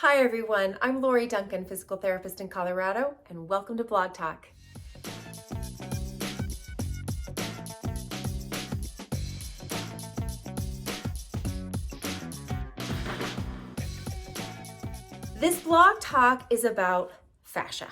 Hi everyone, I'm Lori Duncan, physical therapist in Colorado, and welcome to Blog Talk. This Blog Talk is about fascia.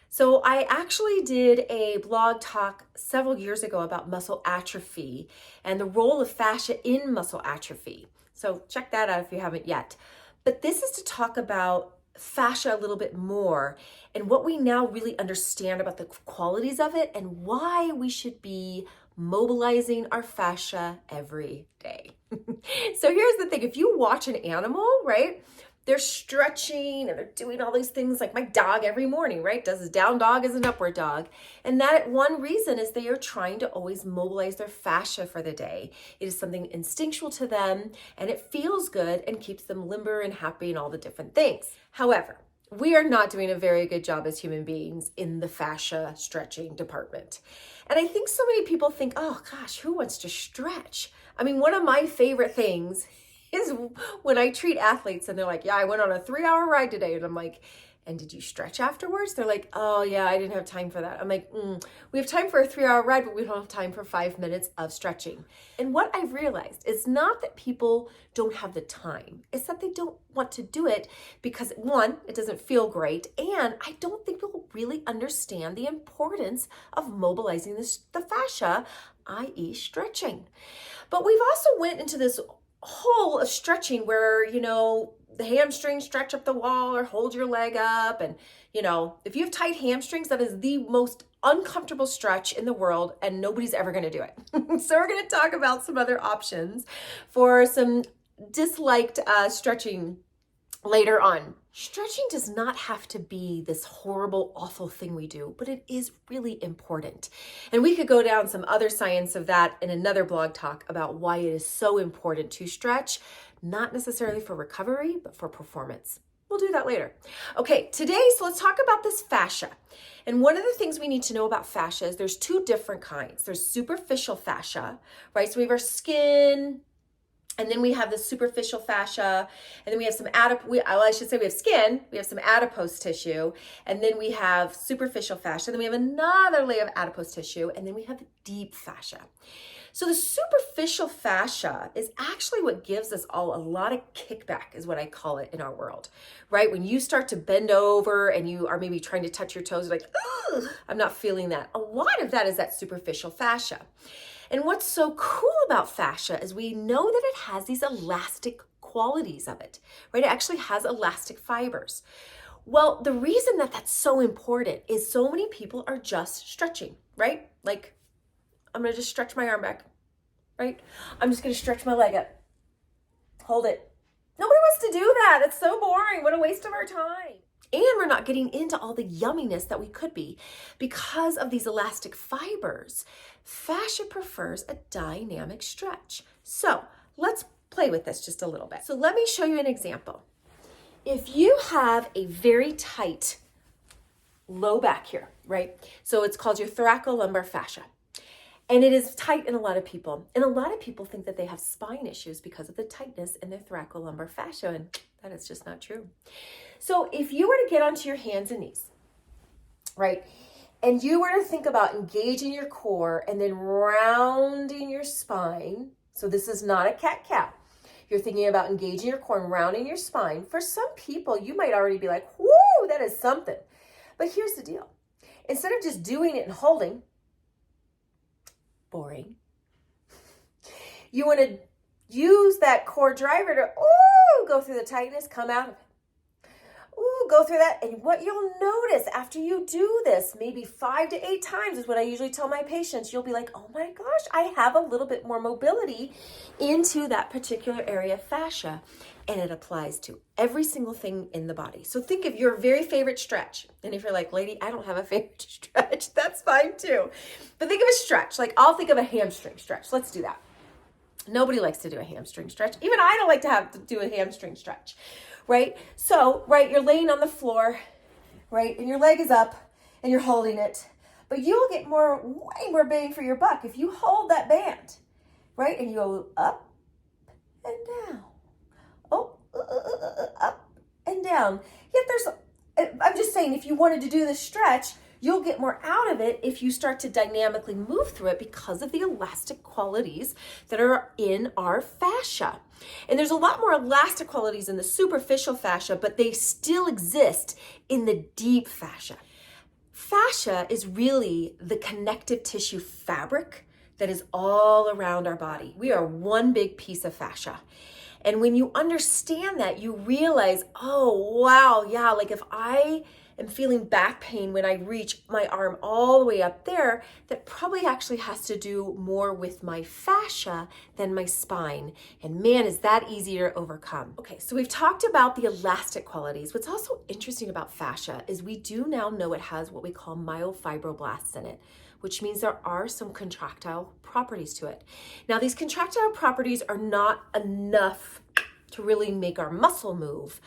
So I actually did a blog talk several years ago about muscle atrophy and the role of fascia in muscle atrophy. So check that out if you haven't yet. But this is to talk about fascia a little bit more and what we now really understand about the qualities of it and why we should be mobilizing our fascia every day. So here's the thing, if you watch an animal, right? They're stretching and they're doing all these things like my dog every morning, right? Does a down dog as an upward dog. And that one reason is they are trying to always mobilize their fascia for the day. It is something instinctual to them and it feels good and keeps them limber and happy and all the different things. However, we are not doing a very good job as human beings in the fascia stretching department. And I think so many people think, oh gosh, who wants to stretch? I mean, one of my favorite things is when I treat athletes and they're like, yeah, I went on a 3-hour ride today. And I'm like, and did you stretch afterwards? They're like, oh yeah, I didn't have time for that. I'm like, we have time for a 3-hour ride, but we don't have time for 5 minutes of stretching. And what I've realized is not that people don't have the time. It's that they don't want to do it because one, it doesn't feel great. And I don't think people really understand the importance of mobilizing the fascia, i.e. stretching. But we've also went into this whole of stretching where, the hamstrings stretch up the wall or hold your leg up. And, if you have tight hamstrings, that is the most uncomfortable stretch in the world and nobody's ever going to do it. So we're going to talk about some other options for some disliked stretching later on. Stretching does not have to be this horrible, awful thing we do, but it is really important. And we could go down some other science of that in another blog talk about why it is so important to stretch, not necessarily for recovery, but for performance. We'll do that later. Okay, today, so let's talk about this fascia. And one of the things we need to know about fascia is there's two different kinds. There's superficial fascia, right? So we have our skin, and then we have the superficial fascia, and then we have some we have skin, we have some adipose tissue, and then we have superficial fascia, then we have another layer of adipose tissue, and then we have deep fascia. So the superficial fascia is actually what gives us all a lot of kickback, is what I call it in our world, right? When you start to bend over and you are maybe trying to touch your toes, like, oh, I'm not feeling that. A lot of that is that superficial fascia. And what's so cool about fascia is we know that it has these elastic qualities of it, right? It actually has elastic fibers. Well, the reason that that's so important is so many people are just stretching, right? Like, I'm going to just stretch my arm back, right? I'm just going to stretch my leg up. Hold it. Nobody wants to do that. It's so boring. What a waste of our time. And we're not getting into all the yumminess that we could be because of these elastic fibers. Fascia prefers a dynamic stretch. So let's play with this just a little bit. So let me show you an example. If you have a very tight low back here, right? So it's called your thoracolumbar fascia. And it is tight in a lot of people. And a lot of people think that they have spine issues because of the tightness in their thoracolumbar fascia. And that is just not true. So if you were to get onto your hands and knees, right, and you were to think about engaging your core and then rounding your spine, so this is not a cat-cow. You're thinking about engaging your core and rounding your spine. For some people, you might already be like, whoa, that is something. But here's the deal. Instead of just doing it and holding, boring, you want to use that core driver to, go through the tightness, come out of it. Go through that. And what you'll notice after you do this, maybe 5 to 8 times is what I usually tell my patients, you'll be like, oh my gosh, I have a little bit more mobility into that particular area of fascia. And it applies to every single thing in the body. So think of your very favorite stretch. And if you're like, lady, I don't have a favorite stretch, that's fine too. But think of a stretch. Like I'll think of a hamstring stretch. Let's do that. Nobody likes to do a hamstring stretch. Even I don't like to have to do a hamstring stretch, right? So, right, you're laying on the floor, right? And your leg is up and you're holding it. But you'll get way more bang for your buck if you hold that band, right? And you go up and down. Up and down. down. Yet I'm just saying, if you wanted to do this stretch, you'll get more out of it if you start to dynamically move through it because of the elastic qualities that are in our fascia. And there's a lot more elastic qualities in the superficial fascia, but they still exist in the deep fascia. Fascia is really the connective tissue fabric that is all around our body. We are one big piece of fascia. And when you understand that, you realize, oh, wow, yeah, like if I am feeling back pain when I reach my arm all the way up there, that probably actually has to do more with my fascia than my spine. And man, is that easier to overcome. Okay, so we've talked about the elastic qualities. What's also interesting about fascia is we do now know it has what we call myofibroblasts in it, which means there are some contractile properties to it. Now, these contractile properties are not enough to really make our muscle move,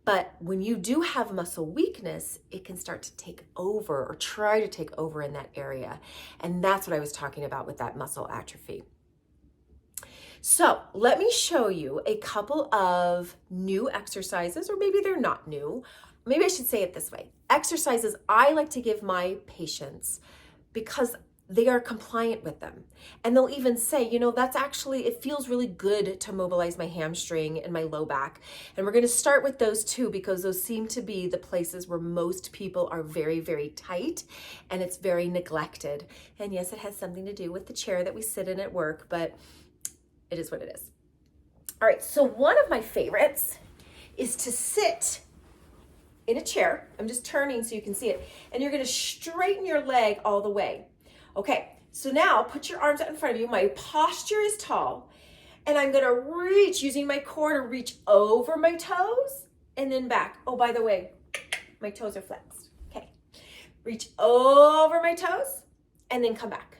but when you do have muscle weakness, it can start to take over or try to take over in that area. And that's what I was talking about with that muscle atrophy. So let me show you a couple of new exercises, or maybe they're not new. Maybe I should say it this way. Exercises I like to give my patients because they are compliant with them. And they'll even say, you know, that's actually, it feels really good to mobilize my hamstring and my low back. And we're gonna start with those two because those seem to be the places where most people are very, very tight and it's very neglected. And yes, it has something to do with the chair that we sit in at work, but it is what it is. All right, so one of my favorites is to sit in a chair. I'm just turning so you can see it. And you're gonna straighten your leg all the way. Okay, so now put your arms out in front of you. My posture is tall. And I'm gonna reach, using my core to reach over my toes and then back. Oh, by the way, my toes are flexed. Okay, reach over my toes and then come back.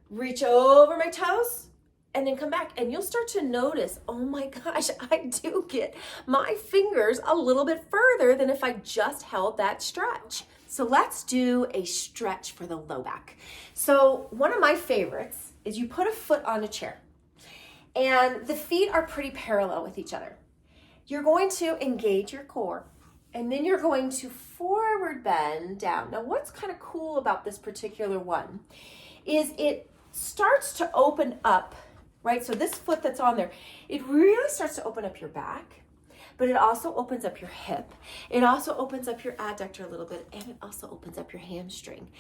Reach over my toes and then come back, and you'll start to notice, oh my gosh, I do get my fingers a little bit further than if I just held that stretch. So let's do a stretch for the low back. So one of my favorites is you put a foot on a chair and the feet are pretty parallel with each other. You're going to engage your core and then you're going to forward bend down. Now what's kind of cool about this particular one is it starts to open up, right? So this foot that's on there, it really starts to open up your back, but it also opens up your hip. It also opens up your adductor a little bit, and it also opens up your hamstring.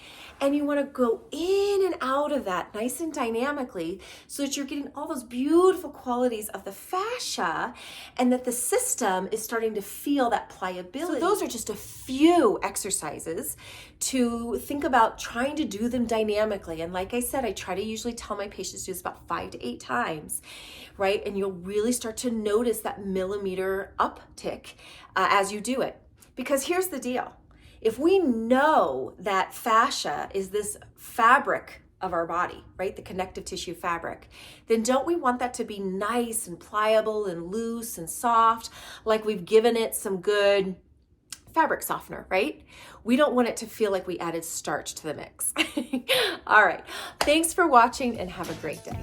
And you wanna go in and out of that nice and dynamically so that you're getting all those beautiful qualities of the fascia and that the system is starting to feel that pliability. So those are just a few exercises to think about trying to do them dynamically. And like I said, I try to usually tell my patients to do this about 5 to 8 times, right? And you'll really start to notice that millimeter uptick as you do it. Because here's the deal. If we know that fascia is this fabric of our body, right? The connective tissue fabric, then don't we want that to be nice and pliable and loose and soft, like we've given it some good fabric softener, right? We don't want it to feel like we added starch to the mix. All right. Thanks for watching and have a great day.